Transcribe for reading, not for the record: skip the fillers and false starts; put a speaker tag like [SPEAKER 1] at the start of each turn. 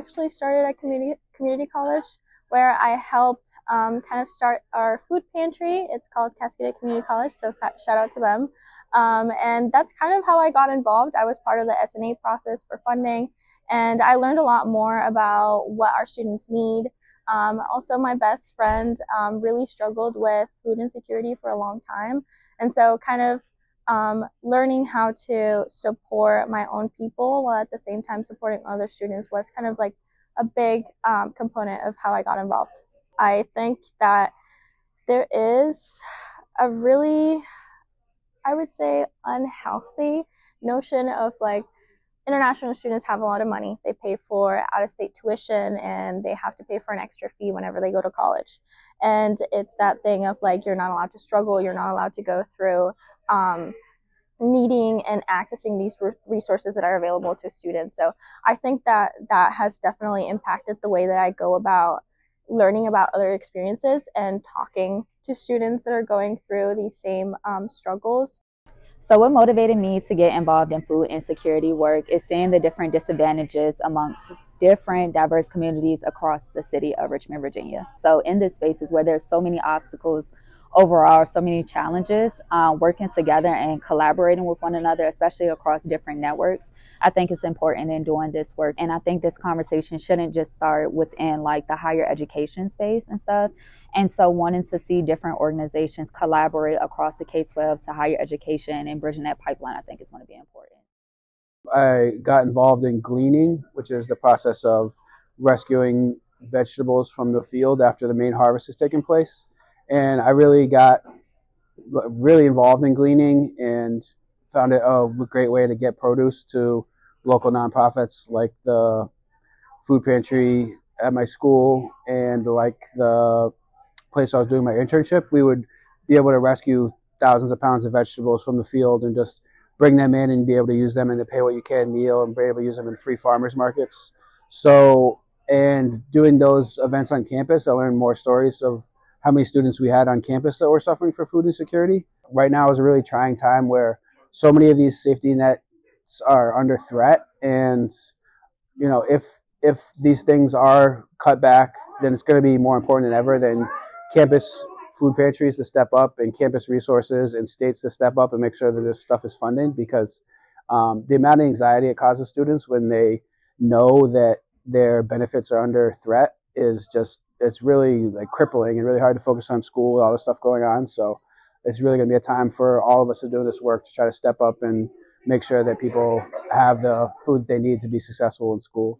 [SPEAKER 1] actually started at community college where I helped kind of start our food pantry. It's called Cascadia Community College, so shout out to them. And that's kind of how I got involved. I was part of the SNA process for funding, and I learned a lot more about what our students need. Also, my best friend really struggled with food insecurity for a long time, and so kind of learning how to support my own people while at the same time supporting other students was kind of like a big component of how I got involved. I think that there is a really, I would say, unhealthy notion of like international students have a lot of money. They pay for out-of-state tuition and they have to pay for an extra fee whenever they go to college. And it's that thing of like, you're not allowed to struggle, you're not allowed to go through needing and accessing these resources that are available to students. So I think that that has definitely impacted the way that I go about learning about other experiences and talking to students that are going through these same struggles.
[SPEAKER 2] So what motivated me to get involved in food insecurity work is seeing the different disadvantages amongst different diverse communities across the city of Richmond, Virginia. So in this spaces where there's so many obstacles overall, so many challenges, working together and collaborating with one another, especially across different networks, I think it's important in doing this work. And I think this conversation shouldn't just start within like the higher education space and stuff. And so wanting to see different organizations collaborate across the K-12 to higher education and bridging that pipeline, I think is going to be important.
[SPEAKER 3] I got involved in gleaning, which is the process of rescuing vegetables from the field after the main harvest has taken place. And I really got involved in gleaning and found it a great way to get produce to local nonprofits like the food pantry at my school and like the place I was doing my internship. We would be able to rescue thousands of pounds of vegetables from the field and just bring them in and be able to use them in a pay what you can meal and be able to use them in free farmers markets. So, and doing those events on campus, I learned more stories of how many students we had on campus that were suffering for food insecurity. Right now is a really trying time where so many of these safety nets are under threat. And, you know, if these things are cut back, then it's going to be more important than ever than campus food pantries to step up and campus resources and states to step up and make sure that this stuff is funded, because the amount of anxiety it causes students when they know that their benefits are under threat is just, it's really like crippling and really hard to focus on school with all this stuff going on. So it's really going to be a time for all of us to do this work to try to step up and make sure that people have the food they need to be successful in school.